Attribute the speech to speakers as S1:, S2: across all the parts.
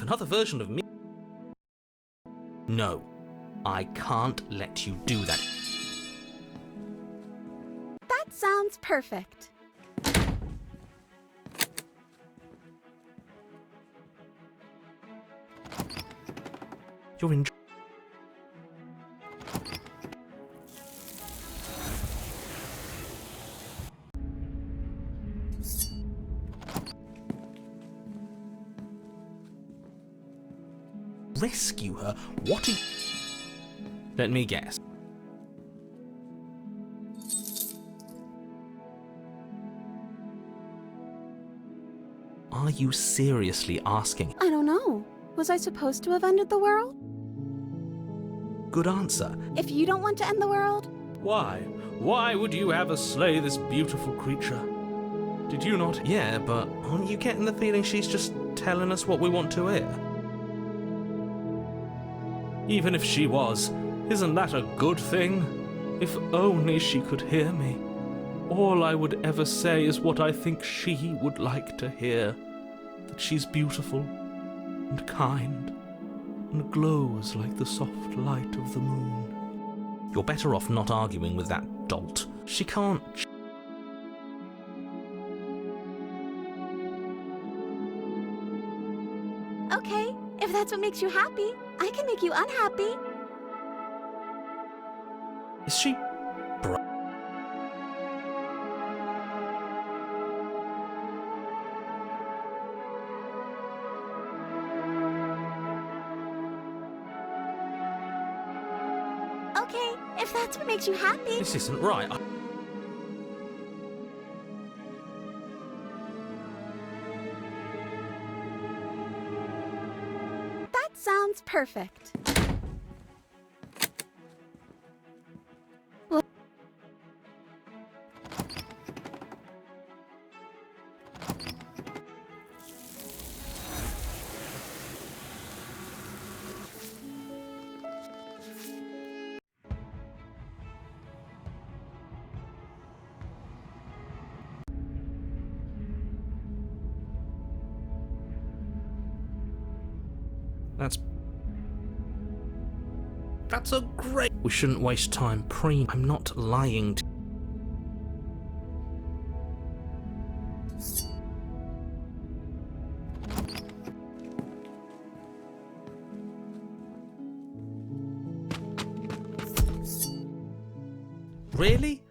S1: If another version of me... No, I can't let you do that.
S2: That sounds perfect.
S1: You're in... Rescue her? What are you... Let me guess. Are you seriously asking?
S2: I don't know. Was I supposed to have ended the world?
S1: Good answer.
S2: If you don't want to end the world,
S3: Why? Why would you have us slay this beautiful creature? Did you not?
S1: Yeah, but aren't you getting the feeling she's just telling us what we want to hear?
S3: Even if she was, isn't that a good thing? If only she could hear me. All I would ever say is what I think she would like to hear. That she's beautiful and kind and glows like the soft light of the moon.
S1: You're better off not arguing with that dolt. She can't...
S2: okay. If that's what makes you happy, I can make you unhappy.
S1: Is she...
S2: Okay, if that's what makes you happy.
S1: This isn't right.
S2: That sounds perfect.
S1: That's a great... We shouldn't waste time I'm not lying to... Really?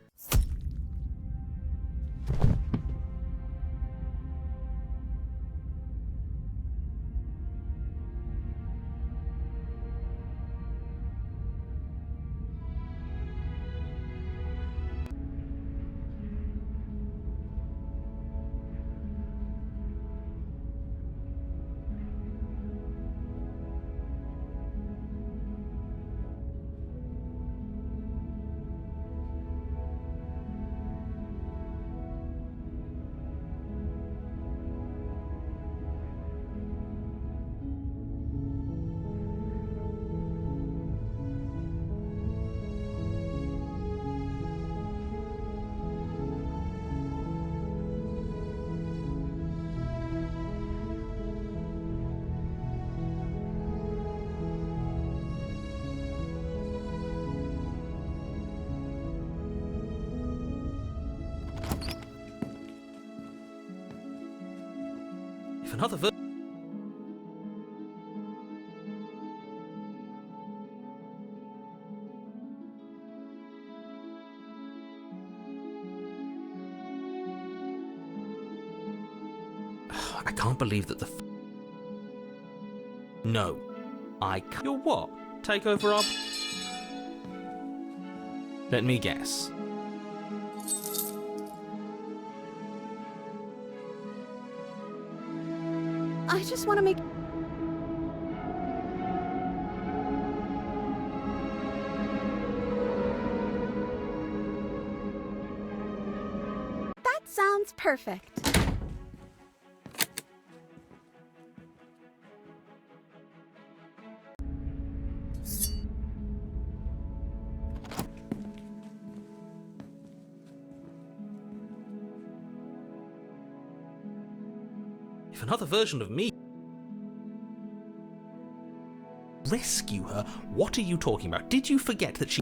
S1: If another ver... I can't believe that the... No, I can't...
S3: You're what? Take over our...
S1: Let me guess.
S2: I just want to make... That sounds perfect.
S1: If another version of me... Rescue her? What are you talking about? Did you forget that she...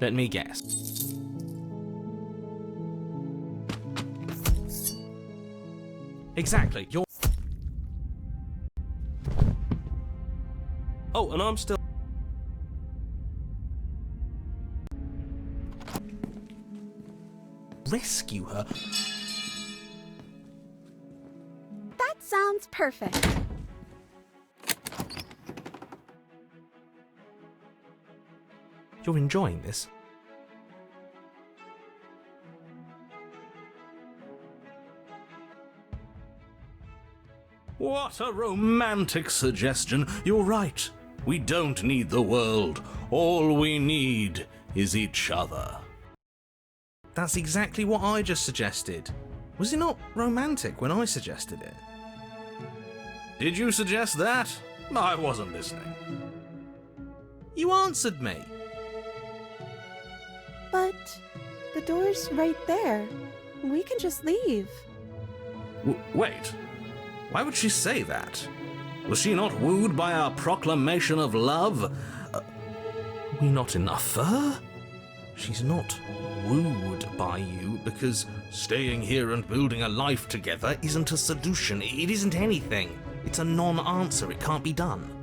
S1: Let me guess. Exactly, you're... Oh, and I'm still... Rescue her?
S2: That sounds perfect.
S1: You're enjoying this?
S3: What a romantic suggestion. You're right. We don't need the world. All we need is each other.
S1: That's exactly what I just suggested. Was it not romantic when I suggested it?
S3: Did you suggest that? I wasn't listening.
S1: You answered me.
S2: But the door's right there. We can just leave.
S3: Wait. Why would she say that? Was she not wooed by our proclamation of love?
S1: We not enough for her? She's not wooed by you because staying here and building a life together isn't a solution. It isn't anything. It's a non-answer. It can't be done.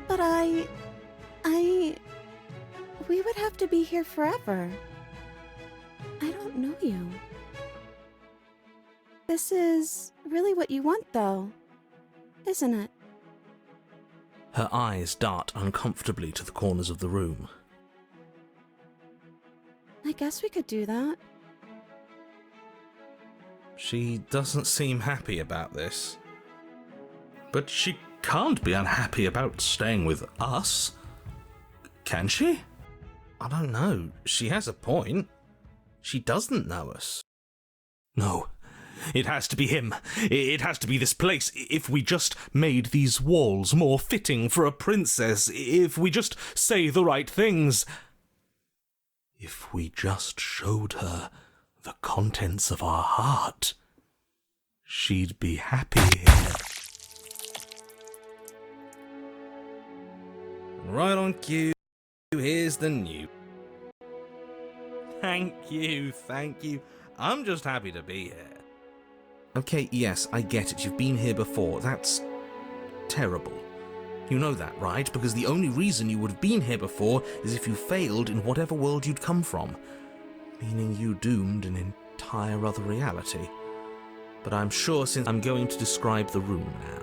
S2: But we would have to be here forever. I don't know you. This is really what you want, though, isn't it?
S1: Her eyes dart uncomfortably to the corners of the room.
S2: I guess we could do that.
S1: She doesn't seem happy about this.
S3: But she can't be unhappy about staying with us. Can she?
S1: I don't know. She has a point. She doesn't know us.
S3: No. It has to be him. It has to be this place. If we just made these walls more fitting for a princess, if we just say the right things, if we just showed her the contents of our heart, she'd be happy here.
S1: Right on cue, here's the new. Thank you. I'm just happy to be here. Okay, yes, I get it. You've been here before. That's terrible. You know that, right? Because the only reason you would have been here before is if you failed in whatever world you'd come from. Meaning you doomed an entire other reality. But I'm sure since I'm going to describe the room now.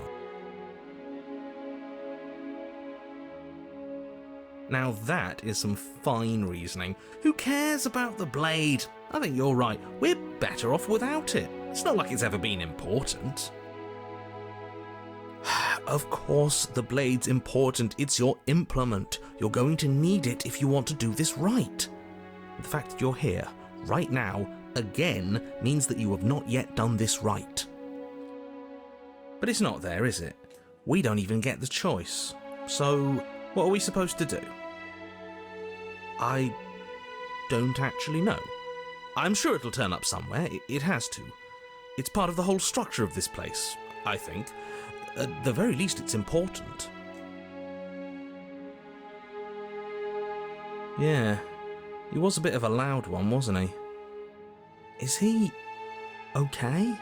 S1: Now that is some fine reasoning. Who cares about the blade? I think you're right. We're better off without it. It's not like it's ever been important. Of course, the blade's important. It's your implement. You're going to need it if you want to do this right. The fact that you're here, right now, again, means that you have not yet done this right. But it's not there, is it? We don't even get the choice. So, what are we supposed to do? I don't actually know. I'm sure it'll turn up somewhere. It has to. It's part of the whole structure of this place, I think. At the very least, it's important. Yeah, he was a bit of a loud one, wasn't he? Is he okay?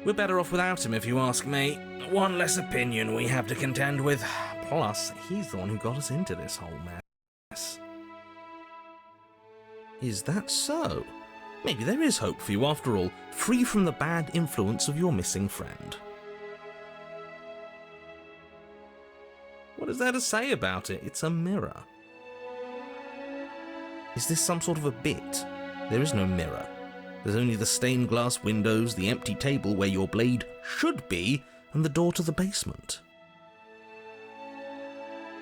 S1: We're better off without him, if you ask me. One less opinion we have to contend with. Plus, he's the one who got us into this whole mess. Is that so? Maybe there is hope for you after all, free from the bad influence of your missing friend. What is there to say about it? It's a mirror. Is this some sort of a bit? There is no mirror. There's only the stained glass windows, the empty table where your blade should be, and the door to the basement.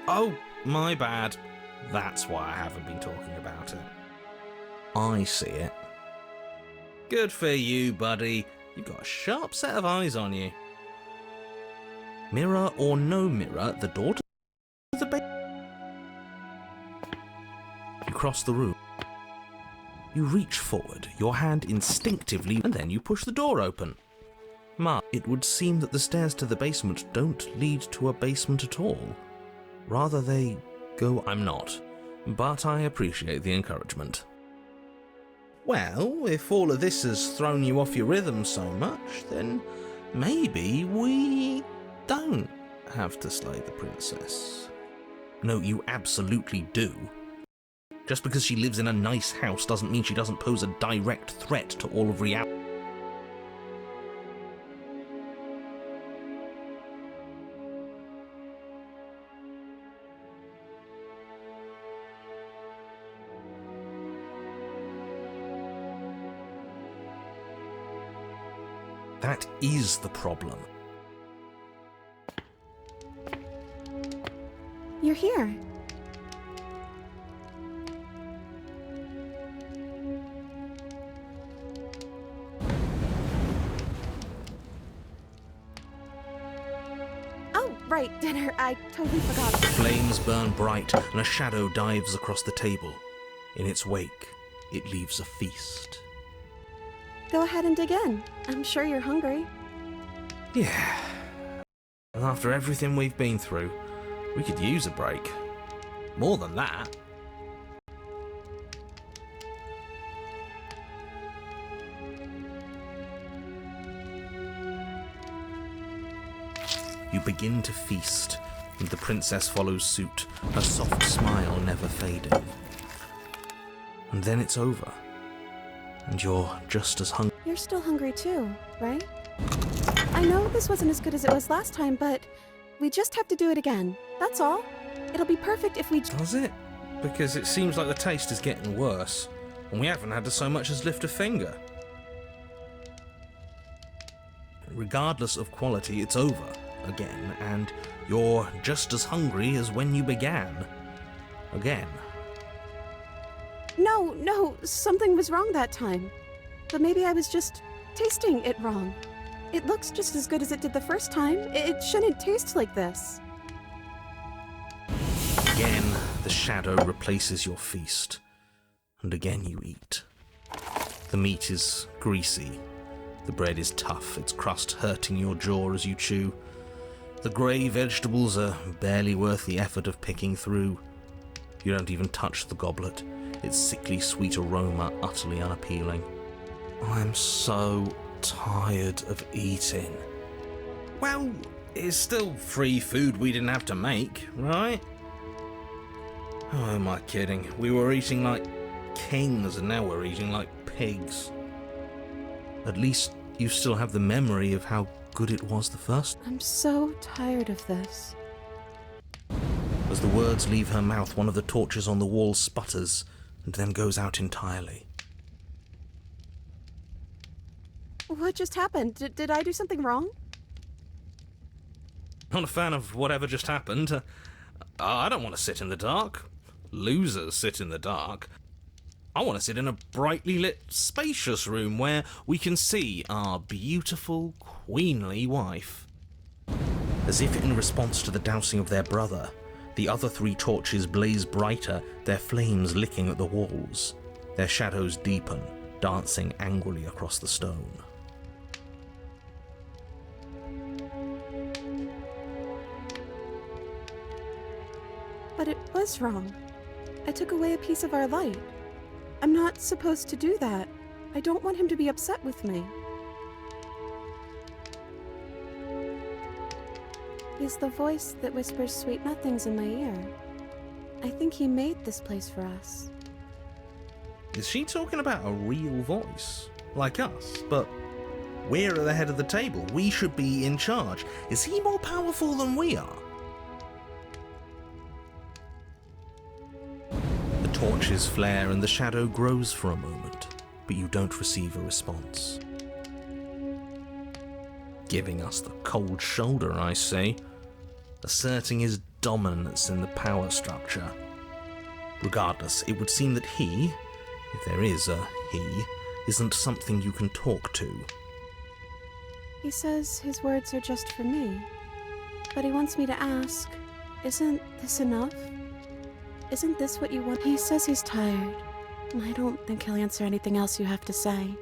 S1: Oh, my bad. That's why I haven't been talking about it. I see it. Good for you, buddy. You've got a sharp set of eyes on you. Mirror or no mirror, the door to the basement. You cross the room. You reach forward, your hand instinctively, and then you push the door open. It would seem that the stairs to the basement don't lead to a basement at all. Rather, they go... I'm not, but I appreciate the encouragement. Well, if all of this has thrown you off your rhythm so much, then maybe we don't have to slay the princess. No, you absolutely do. Just because she lives in a nice house doesn't mean she doesn't pose a direct threat to all of reality. That is the problem.
S2: You're here. Oh, right, dinner. I totally forgot.
S1: Flames burn bright and a shadow dives across the table. In its wake, it leaves a feast.
S2: Go ahead and dig in. I'm sure you're hungry.
S1: Yeah. And after everything we've been through, we could use a break. More than that. You begin to feast, and the princess follows suit, her soft smile never fading. And then it's over. And you're just as hungry.
S2: You're still hungry too, right? I know this wasn't as good as it was last time, but we just have to do it again. That's all. It'll be perfect if we...
S1: Does it? Because it seems like the taste is getting worse, and we haven't had to so much as lift a finger. Regardless of quality, it's over again, and you're just as hungry as when you began. Again.
S2: No, something was wrong that time. But maybe I was just tasting it wrong. It looks just as good as it did the first time. It shouldn't taste like this.
S1: Again, the shadow replaces your feast, and again you eat. The meat is greasy, the bread is tough, its crust hurting your jaw as you chew. The grey vegetables are barely worth the effort of picking through. You don't even touch the goblet, its sickly sweet aroma utterly unappealing. I'm so tired of eating. Well, it's still free food we didn't have to make, right? Oh, am I kidding? We were eating like kings and now we're eating like pigs. At least you still have the memory of how good it was the first.
S2: I'm so tired of this.
S1: As the words leave her mouth, one of the torches on the wall sputters and then goes out entirely.
S2: What just happened? Did I do something wrong?
S1: Not a fan of whatever just happened. I don't want to sit in the dark. Losers sit in the dark. I want to sit in a brightly lit, spacious room where we can see our beautiful, queenly wife. As if in response to the dousing of their brother, the other three torches blaze brighter, their flames licking at the walls. Their shadows deepen, dancing angrily across the stone.
S2: But it was wrong. I took away a piece of our light. I'm not supposed to do that. I don't want him to be upset with me. He's the voice that whispers sweet nothings in my ear. I think he made this place for us.
S1: Is she talking about a real voice? Like us, but we're at the head of the table. We should be in charge. Is he more powerful than we are? The torches flare and the shadow grows for a moment, but you don't receive a response. Giving us the cold shoulder, I say, asserting his dominance in the power structure. Regardless, it would seem that he, if there is a he, isn't something you can talk to.
S2: He says his words are just for me. But he wants me to ask, isn't this enough? Isn't this what you want? He says he's tired, and I don't think he'll answer anything else you have to say.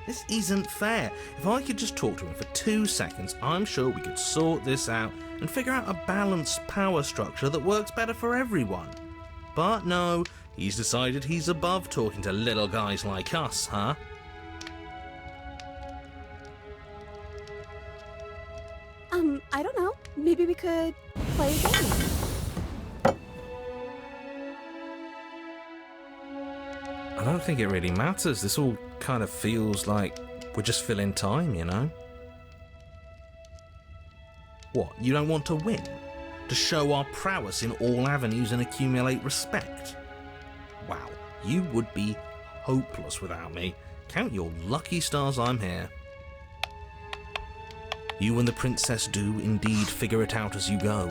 S1: This isn't fair. If I could just talk to him for 2 seconds, I'm sure we could sort this out and figure out a balanced power structure that works better for everyone. But no, he's decided he's above talking to little guys like us, huh?
S2: I don't know. Maybe we could play a game.
S1: I don't think it really matters. This all kind of feels like we're just filling time, you know? What, you don't want to win? To show our prowess in all avenues and accumulate respect? Wow, you would be hopeless without me. Count your lucky stars I'm here. You and the princess do indeed figure it out as you go.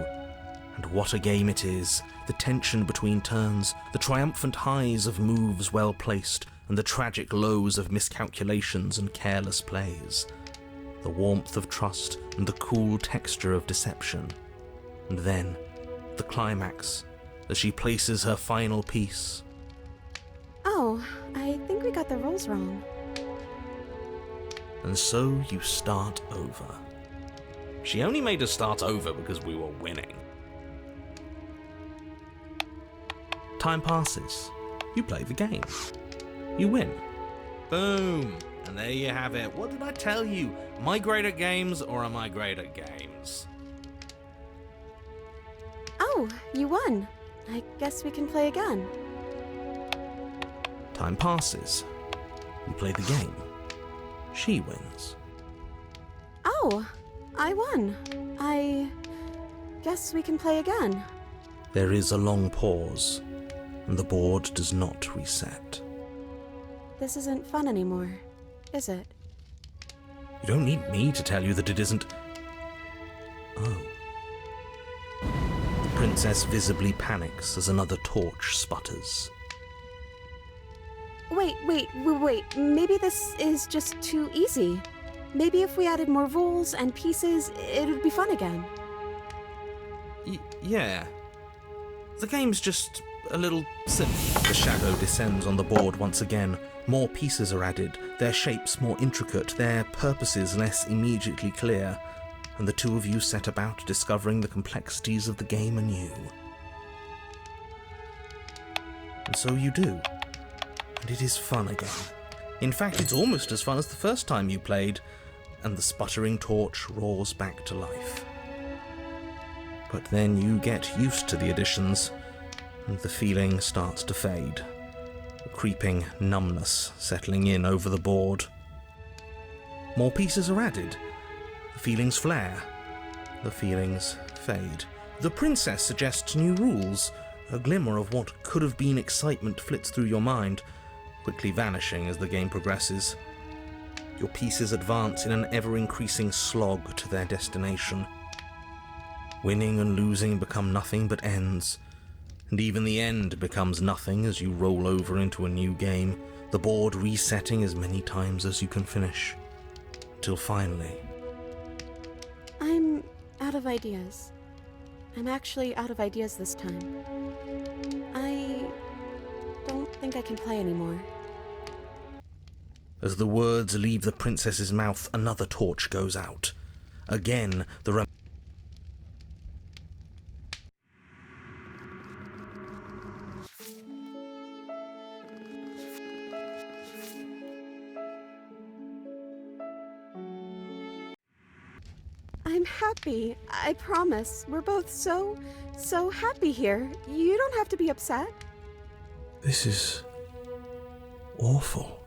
S1: And what a game it is. The tension between turns, the triumphant highs of moves well placed, and the tragic lows of miscalculations and careless plays. The warmth of trust and the cool texture of deception. And then, the climax, as she places her final piece.
S2: Oh, I think we got the rules wrong.
S1: And so you start over. She only made us start over because we were winning. Time passes. You play the game. You win. Boom. And there you have it. What did I tell you? Am I great at games or am I great at games?
S2: Oh, you won. I guess we can play again.
S1: Time passes. You play the game. She wins.
S2: Oh, I won. I guess we can play again.
S1: There is a long pause, and the board does not reset.
S2: This isn't fun anymore, is it?
S1: You don't need me to tell you that it isn't. Oh. The princess visibly panics as another torch sputters.
S2: Wait. Maybe this is just too easy. Maybe if we added more rules and pieces, it would be fun again.
S1: Yeah. The game's just a little simple. The shadow descends on the board once again. More pieces are added, their shapes more intricate, their purposes less immediately clear, and the two of you set about discovering the complexities of the game anew. And so you do. And it is fun again. In fact, it's almost as fun as the first time you played, and the sputtering torch roars back to life. But then you get used to the additions, and the feeling starts to fade. A creeping numbness settling in over the board. More pieces are added. The feelings flare. The feelings fade. The princess suggests new rules. A glimmer of what could have been excitement flits through your mind, quickly vanishing as the game progresses. Your pieces advance in an ever-increasing slog to their destination. Winning and losing become nothing but ends, and even the end becomes nothing as you roll over into a new game, the board resetting as many times as you can finish. Till finally...
S2: I'm out of ideas. I'm actually out of ideas this time. I don't think I can play anymore.
S1: As the words leave the princess's mouth, another torch goes out. Again, the
S2: I'm happy. I promise. We're both so happy here. You don't have to be upset.
S1: This is awful.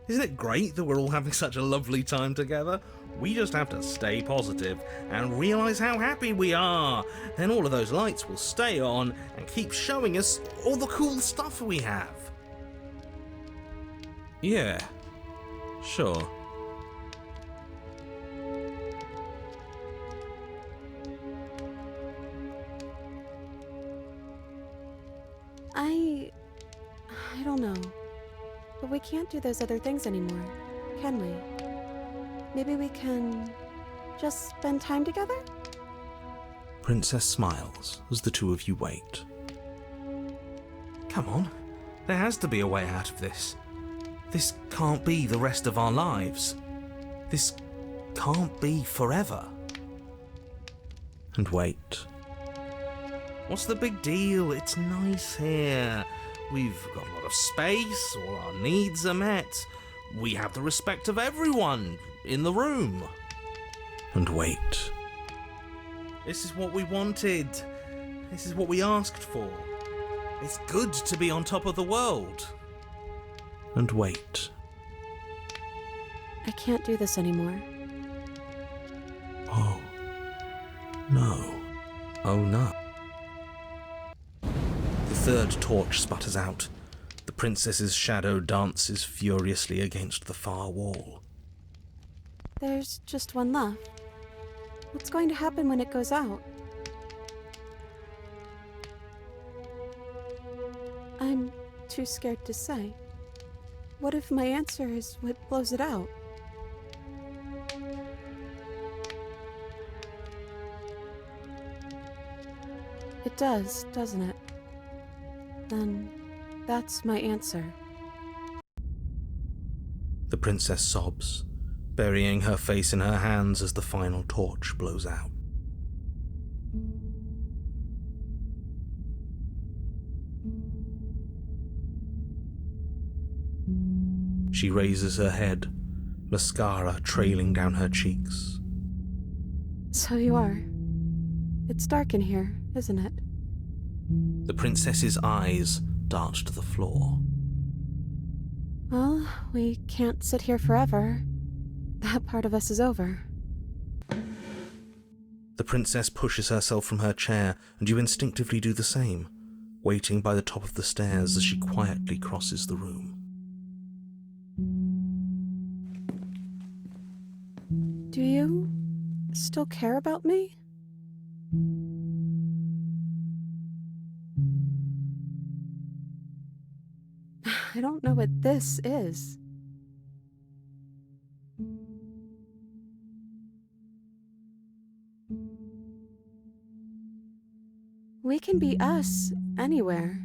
S1: Isn't it great that we're all having such a lovely time together? We just have to stay positive and realize how happy we are. Then all of those lights will stay on and keep showing us all the cool stuff we have. Yeah, sure.
S2: I don't know. But we can't do those other things anymore, can we? Maybe we can Just spend time together?
S1: Princess smiles as the two of you wait. Come on, there has to be a way out of this. This can't be the rest of our lives. This can't be forever. And wait. What's the big deal? It's nice here. We've got a lot of space, all our needs are met. We have the respect of everyone in the room. And wait. This is what we wanted. This is what we asked for. It's good to be on top of the world. And wait.
S2: I can't do this anymore.
S1: Oh. No. Oh no. The third torch sputters out. The princess's shadow dances furiously against the far wall.
S2: There's just one left. What's going to happen when it goes out? I'm too scared to say. What if my answer is what blows it out? It does, doesn't it? Then that's my answer.
S1: The princess sobs, burying her face in her hands as the final torch blows out. She raises her head, mascara trailing down her cheeks.
S2: So you are. It's dark in here, isn't it?
S1: The princess's eyes dart to the floor.
S2: Well, we can't sit here forever. That part of us is over.
S1: The princess pushes herself from her chair, and you instinctively do the same, waiting by the top of the stairs as she quietly crosses the room.
S2: Do you still care about me? I don't know what this is. We can be us anywhere.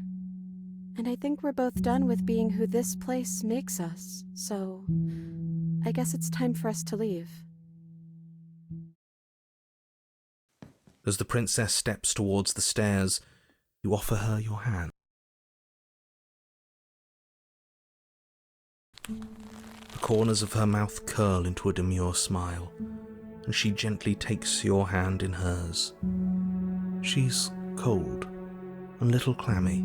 S2: And I think we're both done with being who this place makes us, so I guess it's time for us to leave.
S1: As the princess steps towards the stairs, you offer her your hand. The corners of her mouth curl into a demure smile, and she gently takes your hand in hers. She's cold, and a little clammy,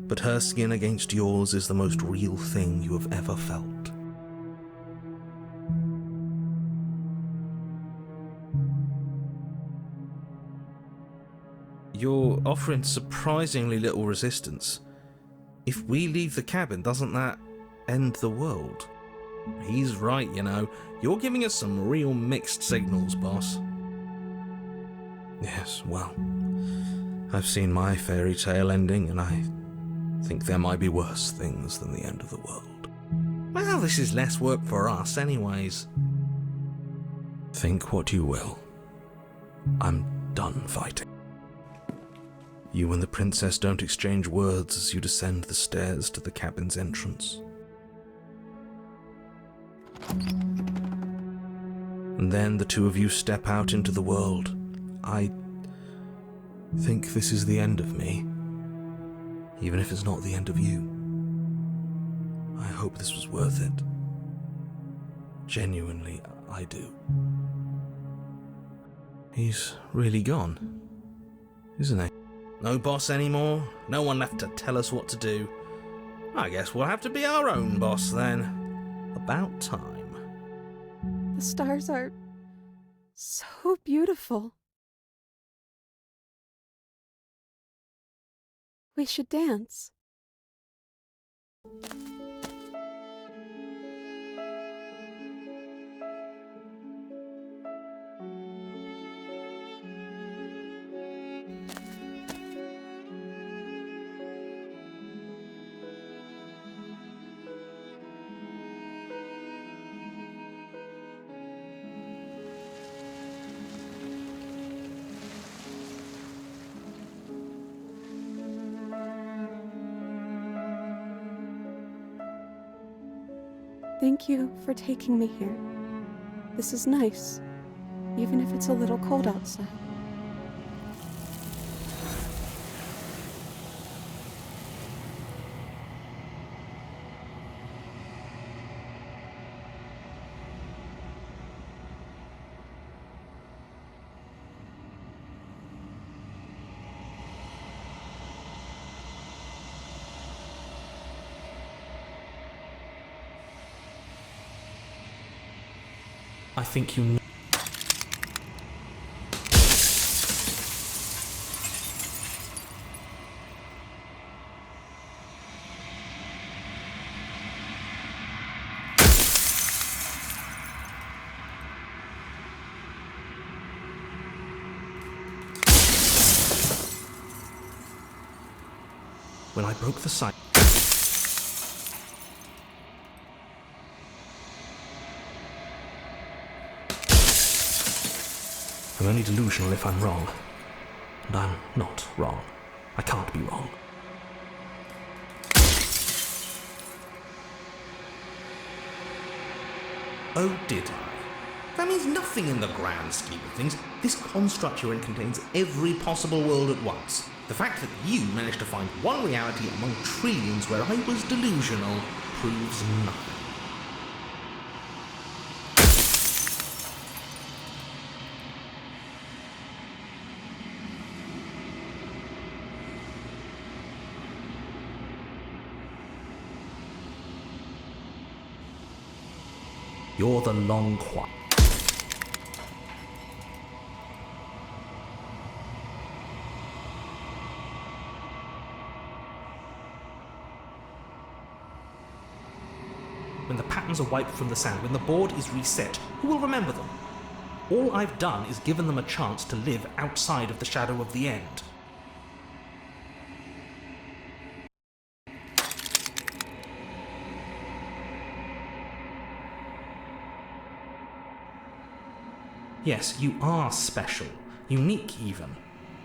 S1: but her skin against yours is the most real thing you have ever felt. You're offering surprisingly little resistance. If we leave the cabin, doesn't that end the world? He's right, you know. You're giving us some real mixed signals, boss. Yes, well, I've seen my fairy tale ending, and I think there might be worse things than the end of the world. Well, this is less work for us anyways. Think what you will. I'm done fighting. You and the princess don't exchange words as you descend the stairs to the cabin's entrance. And then the two of you step out into the world. I think this is the end of me, even if it's not the end of you. I hope this was worth it. Genuinely, I do. He's really gone, isn't he? No boss anymore, no one left to tell us what to do. I guess we'll have to be our own boss then. About time.
S2: The stars are so beautiful. We should dance. Thank you for taking me here. This is nice, even if it's a little cold outside.
S1: I think you... When I broke the sign... I'm only delusional if I'm wrong. And I'm not wrong. I can't be wrong. Oh, did I? That means nothing in the grand scheme of things. This construct you're in contains every possible world at once. The fact that you managed to find one reality among trillions where I was delusional proves nothing. You're the long quiet. When the patterns are wiped from the sand, when the board is reset, who will remember them? All I've done is given them a chance to live outside of the shadow of the end. Yes, you are special, unique even,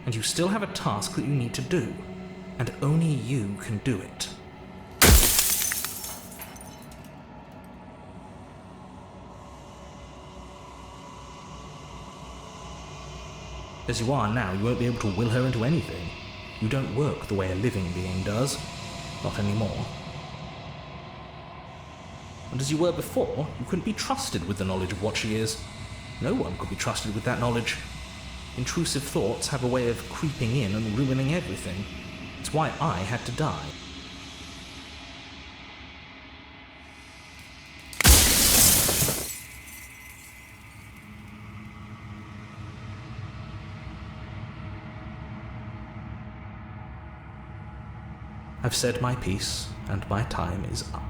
S1: and you still have a task that you need to do, and only you can do it. As you are now, you won't be able to will her into anything. You don't work the way a living being does. Not anymore. And as you were before, you couldn't be trusted with the knowledge of what she is. No one could be trusted with that knowledge. Intrusive thoughts have a way of creeping in and ruining everything. It's why I had to die. I've said my piece, and my time is up.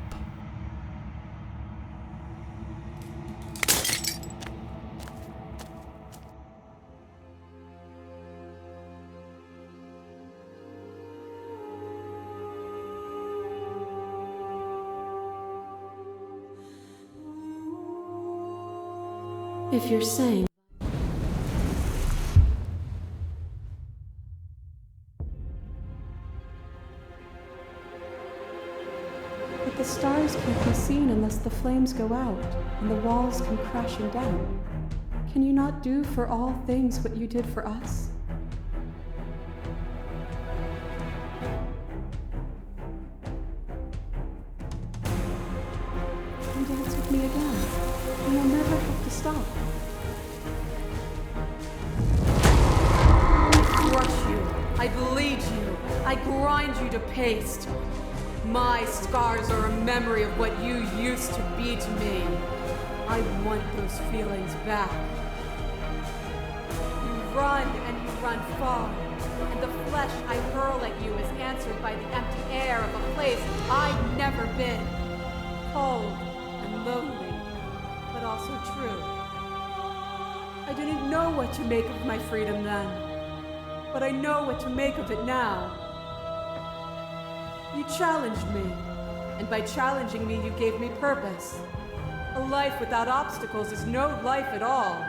S2: If you're saying... But the stars can't be seen unless the flames go out, and the walls come crashing down. Can you not do for all things what you did for us? Come dance with me again, and you'll never have to stop.
S4: I crush you, I bleed you, I grind you to paste. My scars are a memory of what you used to be to me. I want those feelings back. You run and you run far, and the flesh I hurl at you is answered by the empty air of a place I've never been. Cold and lonely, but also true. I didn't know what to make of my freedom then, but I know what to make of it now. You challenged me, and by challenging me, you gave me purpose. A life without obstacles is no life at all.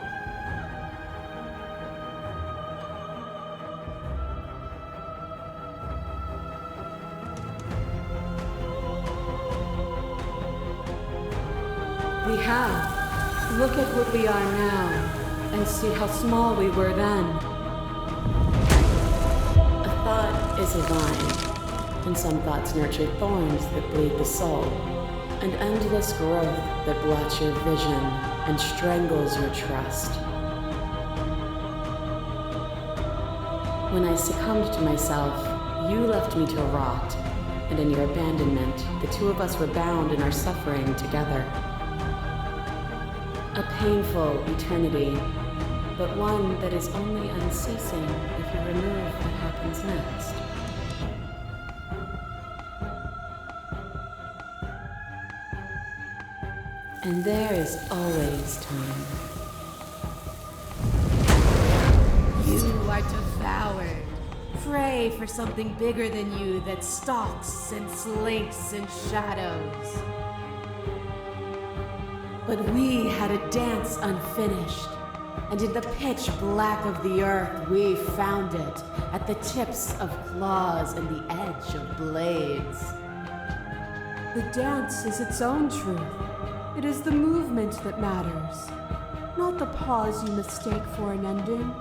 S4: We have. Look at what we are now, and see how small we were then.
S2: A thought is a vine, and some thoughts nurture thorns that bleed the soul, an endless growth that blots your vision and strangles your trust. When I succumbed to myself, you left me to rot, and in your abandonment, the two of us were bound in our suffering together. A painful eternity, but one that is only unceasing if you remove what happens next. And there is always time.
S4: You are devoured. Pray for something bigger than you that stalks and slinks in shadows. But we had a dance unfinished, and in the pitch black of the earth we found it, at the tips of claws and the edge of blades. The dance is its own truth. It is the movement that matters, not the pause you mistake for an ending.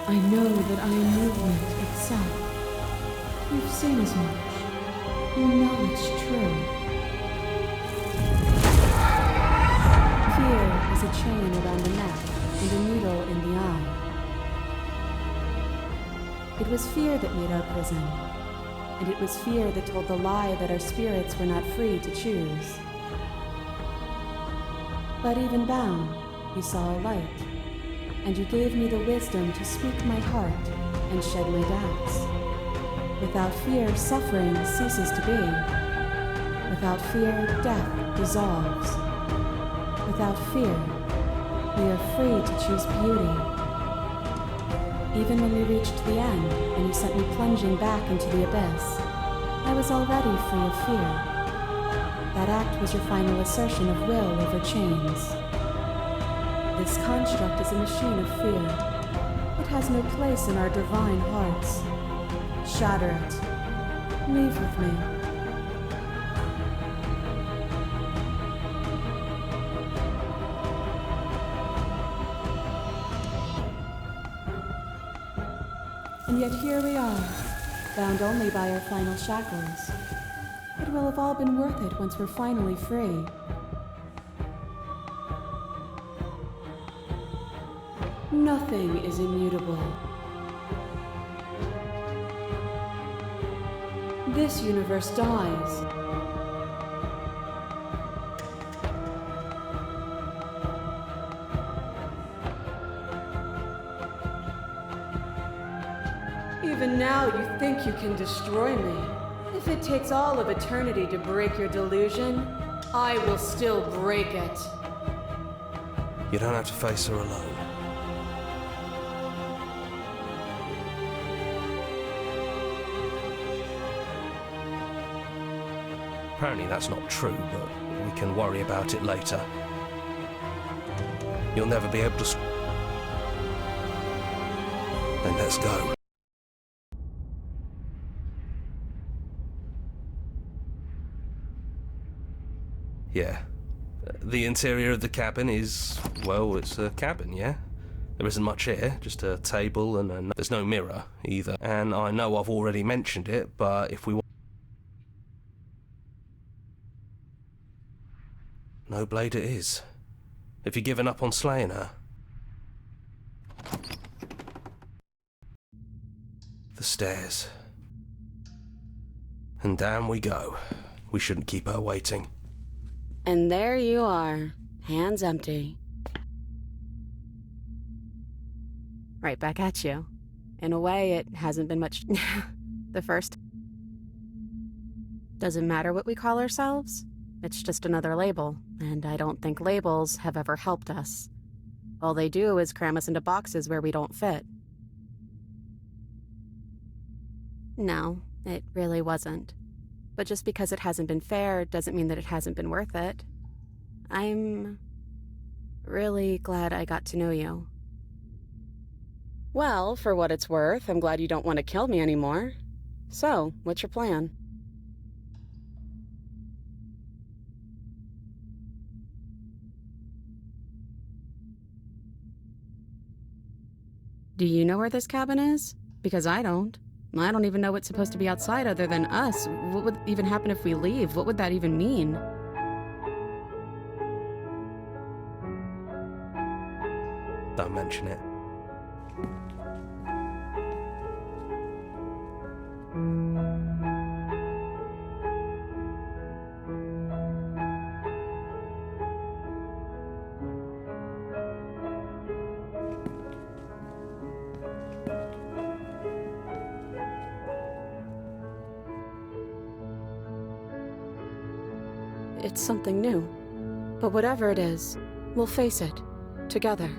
S4: I know that I am movement itself. You've seen as much. You know it's true. Fear is a chain around the neck and a needle in the eye. It was fear that made our prison, and it was fear that told the lie that our spirits were not free to choose. But even bound, you saw a light, and you gave me the wisdom to speak my heart and shed my doubts. Without fear, suffering ceases to be. Without fear, death dissolves. Without fear, we are free to choose beauty. Even when we reached the end, and you sent me plunging back into the abyss, I was already free of fear. That act was your final assertion of will over chains. This construct is a machine of fear. It has no place in our divine hearts. Shatter it. Leave with me. And yet here we are, bound only by our final shackles. It will have all been worth it once we're finally free. Nothing is immutable. This universe dies. Even now you think you can destroy me. If it takes all of eternity to break your delusion, I will still break it.
S5: You don't have to face her alone. Apparently that's not true, but we can worry about it later. You'll never be able to... Then let's go. Yeah. The interior of the cabin is... well, it's a cabin, yeah? There isn't much here, just a table and there's no mirror, either. And I know I've already mentioned it, but if we want... No blade it is. Have you given up on slaying her? The stairs. And down we go. We shouldn't keep her waiting.
S2: And there you are, hands empty. Right back at you. In a way, it hasn't been much... the first... Doesn't matter what we call ourselves. It's just another label, and I don't think labels have ever helped us. All they do is cram us into boxes where we don't fit. No, it really wasn't. But just because it hasn't been fair doesn't mean that it hasn't been worth it. I'm really glad I got to know you. Well, for what it's worth, I'm glad you don't want to kill me anymore. So, what's your plan? Do you know where this cabin is? Because I don't. I don't even know what's supposed to be outside other than us. What would even happen if we leave? What would that even mean?
S5: Don't mention it.
S2: It's something new. But whatever it is, we'll face it. Together.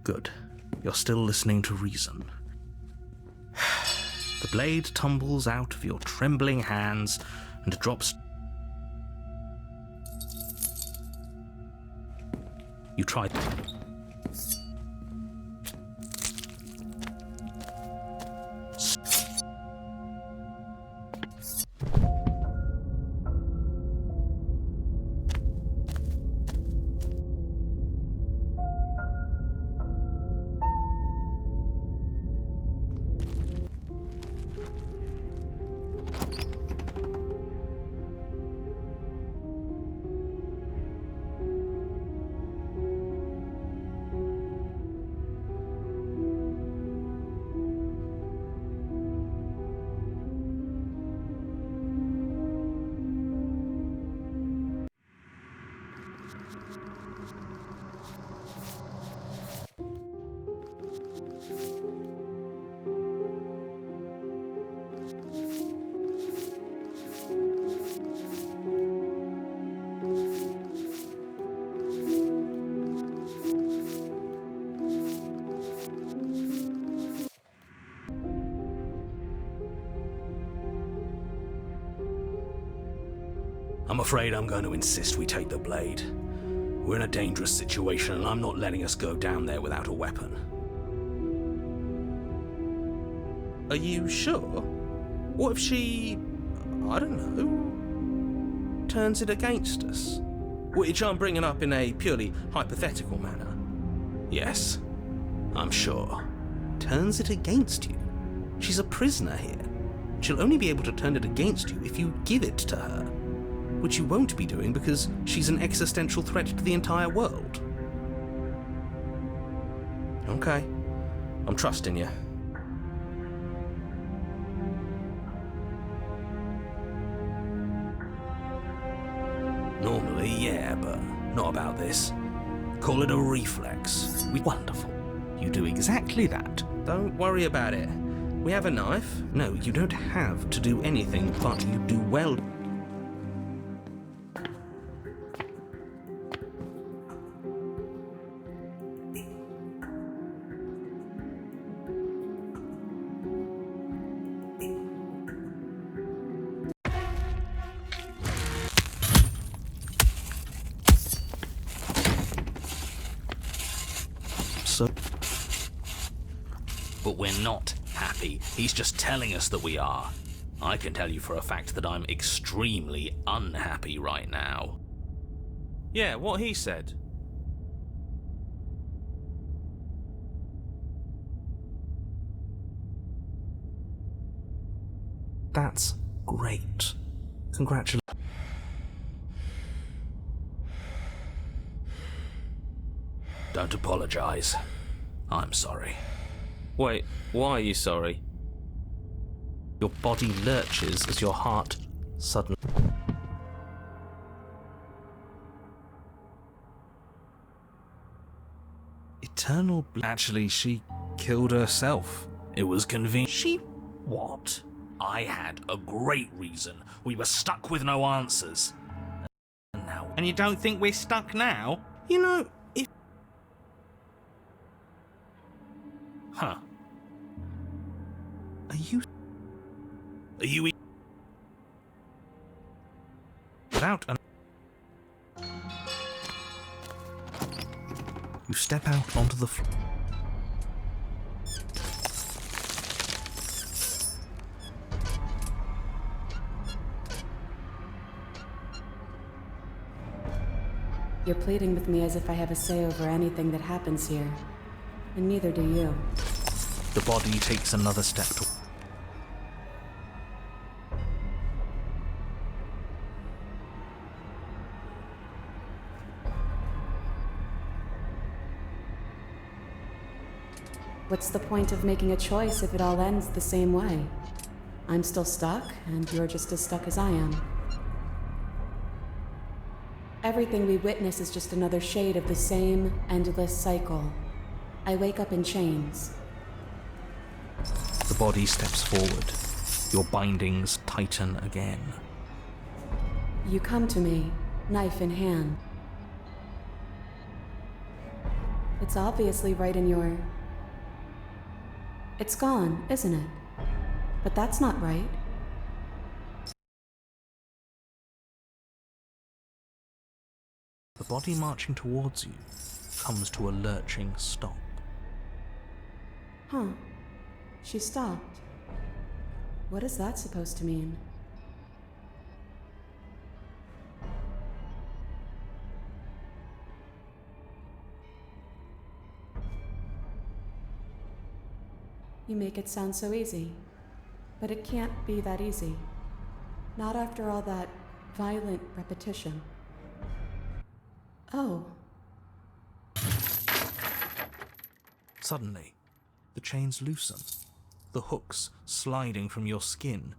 S1: Good. You're still listening to reason. The blade tumbles out of your trembling hands and drops. You tried.
S6: I'm afraid I'm going to insist we take the blade. We're in a dangerous situation and I'm not letting us go down there without a weapon.
S1: Are you sure? What if she, I don't know, turns it against us? Which I'm bringing up in a purely hypothetical manner.
S6: Yes, I'm sure.
S1: Turns it against you? She's a prisoner here. She'll only be able to turn it against you if you give it to her. Which you won't be doing because she's an existential threat to the entire world. Okay, I'm trusting you.
S6: Normally, yeah, but not about this. Call it a reflex.
S1: Wonderful. You do exactly that. Don't worry about it. We have a knife? No, you don't have to do anything, but you do well. So,
S6: But we're not happy. He's just telling us that we are. I can tell you for a fact that I'm extremely unhappy right now.
S3: Yeah, what he said.
S1: that's great. Congratulations.
S6: Don't apologize. I'm sorry.
S3: Wait, why are you sorry?
S1: Your body lurches as your heart suddenly. Eternal. Actually, she killed herself.
S6: It was convenient. She... what? I had a great reason. We were stuck with no answers. And now...
S1: And you don't think we're stuck now? You know, if...
S6: Huh.
S1: Are you...
S6: Are you...
S1: Without an... You step out onto the floor.
S2: You're pleading with me as if I have a say over anything that happens here. And neither do you.
S1: The body takes another step to...
S2: What's the point of making a choice if it all ends the same way? I'm still stuck, and you're just as stuck as I am. Everything we witness is just another shade of the same endless cycle. I wake up in chains.
S1: The body steps forward. Your bindings tighten again.
S2: You come to me, knife in hand. It's obviously right in your... It's gone, isn't it? But that's not right.
S1: The body marching towards you comes to a lurching stop.
S2: Huh. She stopped. What is that supposed to mean? You make it sound so easy. But it can't be that easy. Not after all that violent repetition. Oh.
S1: Suddenly, the chains loosen, the hooks sliding from your skin.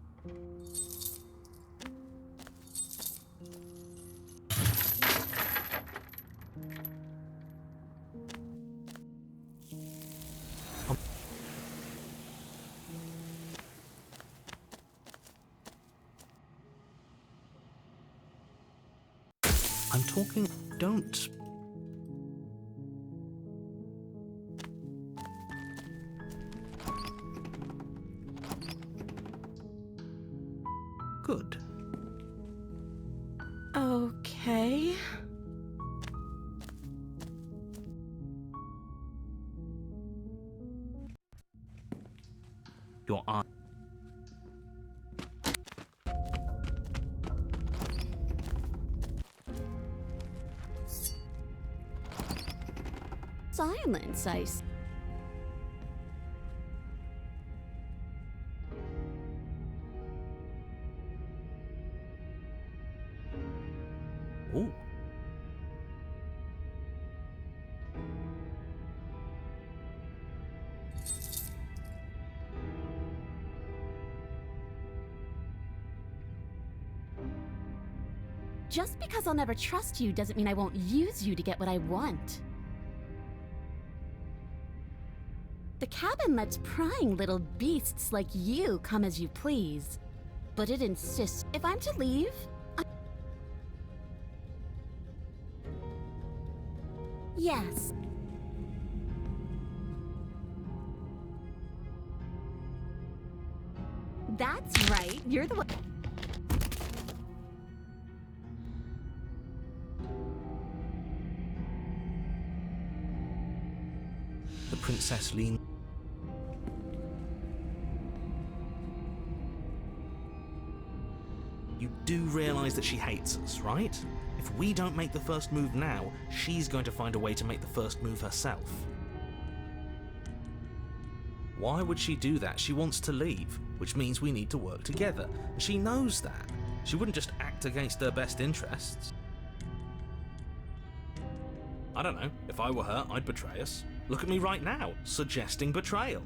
S1: I'm talking, don't... Good.
S2: Okay.
S1: Your eye.
S7: Silence, I
S1: Ooh.
S7: Just because I'll never trust you doesn't mean I won't use you to get what I want. The cabin lets prying little beasts like you come as you please. But it insists if I'm to leave, yes. That's right, you're the one.
S1: The princess leaned. You do realize that she hates us, right? If we don't make the first move now, she's going to find a way to make the first move herself. Why would she do that? She wants to leave, which means we need to work together. She knows that. She wouldn't just act against her best interests. I don't know. If I were her, I'd betray us. Look at me right now, suggesting betrayal.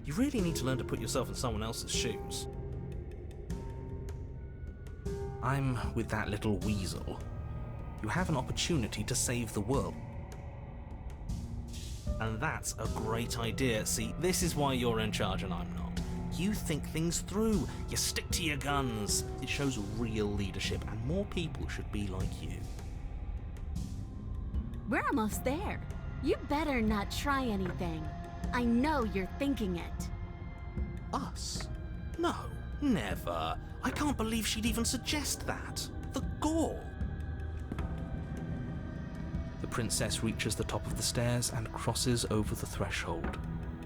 S1: You really need to learn to put yourself in someone else's shoes. I'm with that little weasel. You have an opportunity to save the world. And that's a great idea. See, this is why you're in charge and I'm not. You think things through. You stick to your guns. It shows real leadership, and more people should be like you.
S7: We're almost there. You better not try anything. I know you're thinking it.
S1: Us? No, never. I can't believe she'd even suggest that. The gall. The princess reaches the top of the stairs and crosses over the threshold,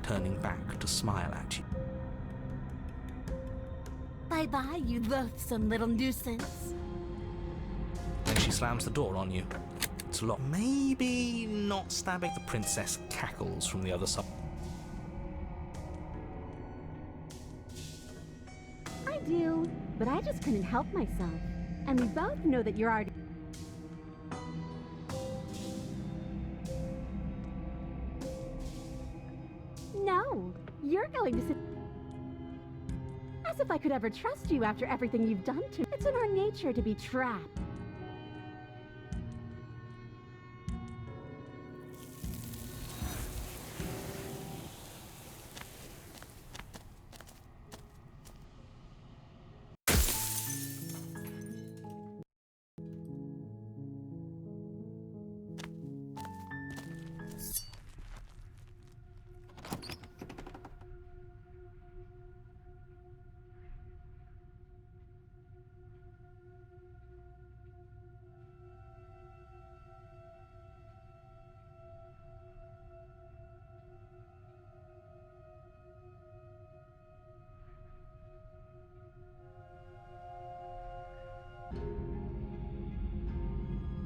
S1: turning back to smile at you.
S7: Bye-bye, you loathsome little nuisance.
S1: Then she slams the door on you. It's locked. Maybe not stabbing. The princess cackles from the other side.
S7: I do, but I just couldn't help myself. And we both know that you're already... No, you're going to sit... As if I could ever trust you after everything you've done to me. It's in our nature to be trapped.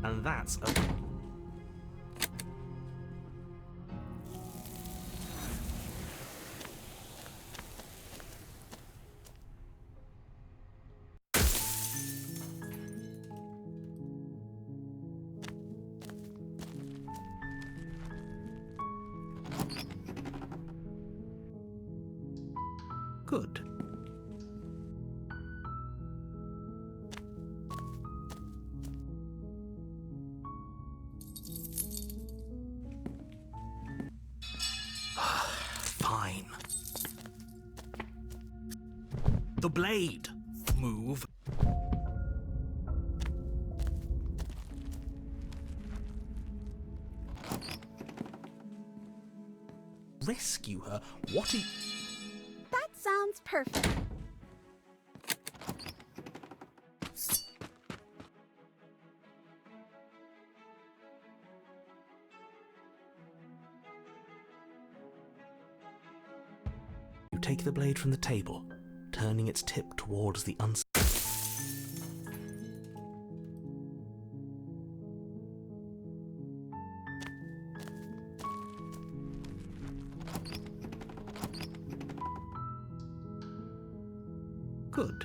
S1: And that's a... Good. Fine. The blade. Move. Rescue her? What are you...
S7: That sounds perfect.
S1: You take the blade from the table, turning its tip towards the uns... Good.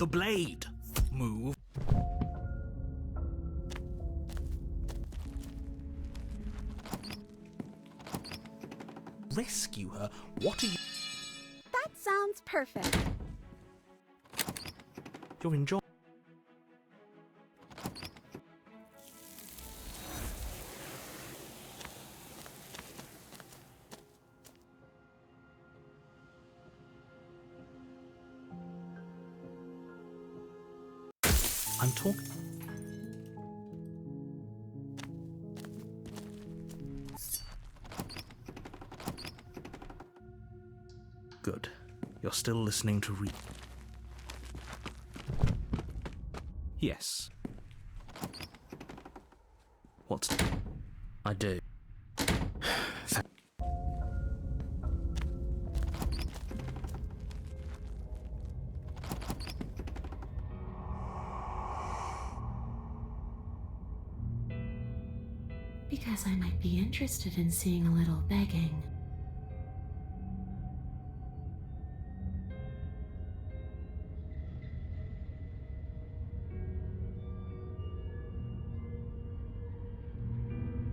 S6: The blade! Move. Rescue her? What are you...
S2: That sounds perfect.
S6: You're enjoying... I'm talking... Good. You're still listening to Yes. What's... I do.
S2: Because I might be interested in seeing a little begging.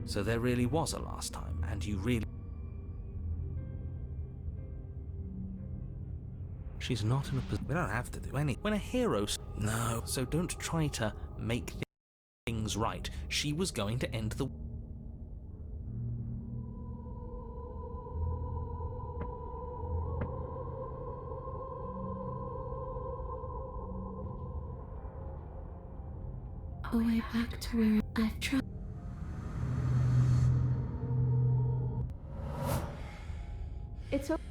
S6: So there really was a last time, and you really... She's not in a position... We don't have to do any... When a hero... No. So don't try to make things right. She was going to end the...
S2: A way back to where I've tried. It's okay.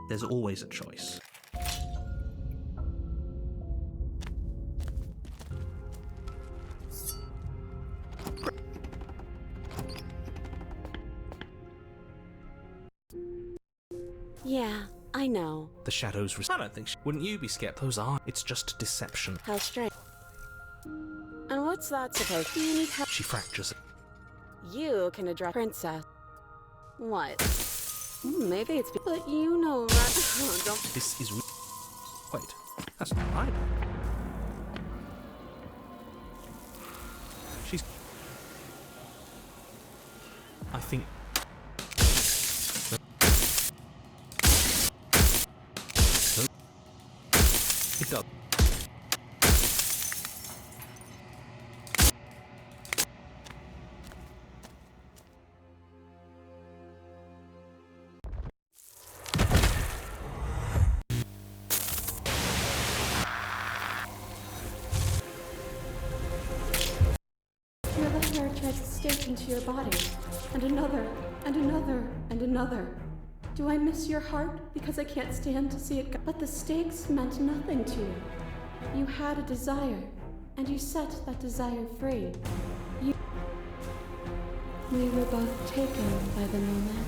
S6: There's always a choice.
S2: Yeah, I know.
S6: The shadows... I don't think... Wouldn't you be scared? Those are... It's just deception.
S2: How strange. And what's that supposed to be? You need help.
S6: She fractures it.
S2: You can address Princess. What? Maybe it's... But you know, right? Don't...
S6: This is... Wait. That's not right. She's... I think... It does.
S2: Your letter tries to stake into your body, and another, and another, and another. Do I miss your heart because I can't stand to see it go? But the stakes meant nothing to you. You had a desire, and you set that desire free. We were both taken by the moment.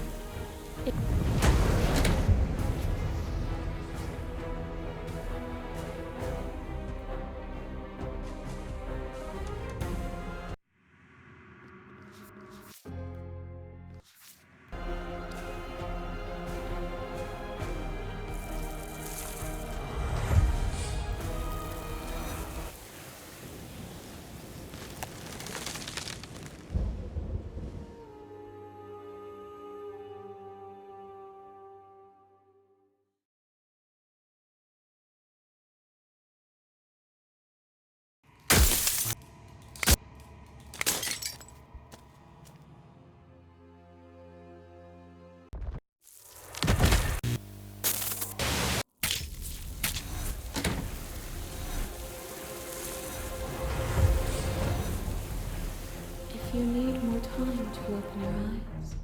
S2: If you need more time to open your eyes.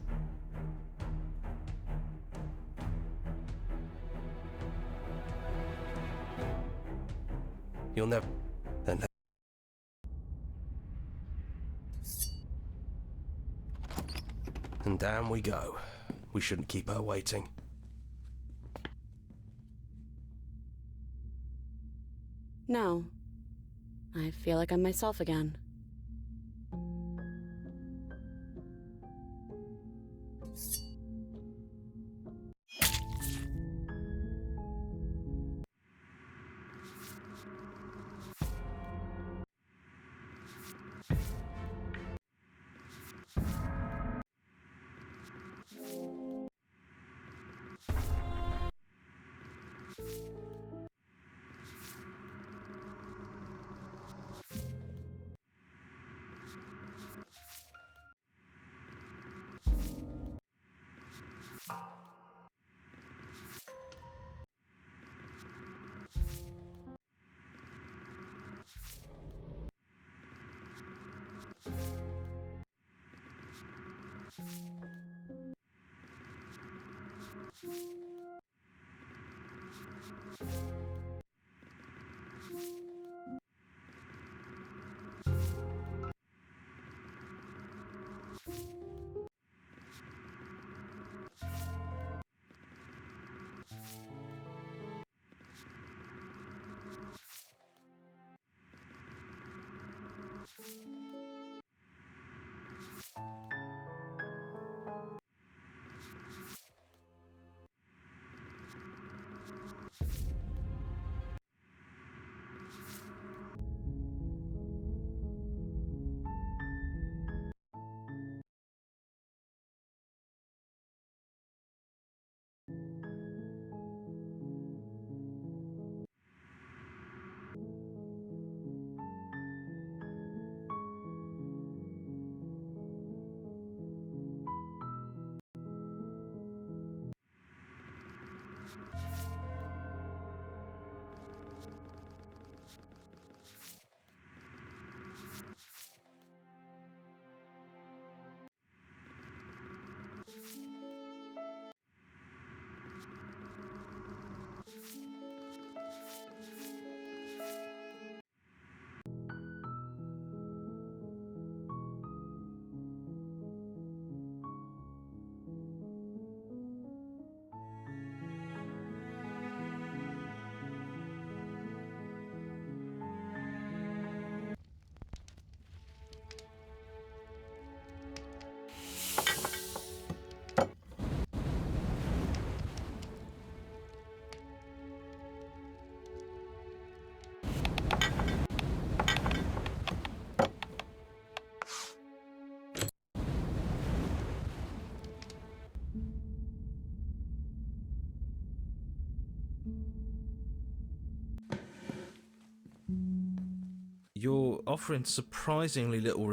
S5: You'll never... Then... And down we go. We shouldn't keep her waiting.
S2: No. I feel like I'm myself again.
S1: You're offering surprisingly little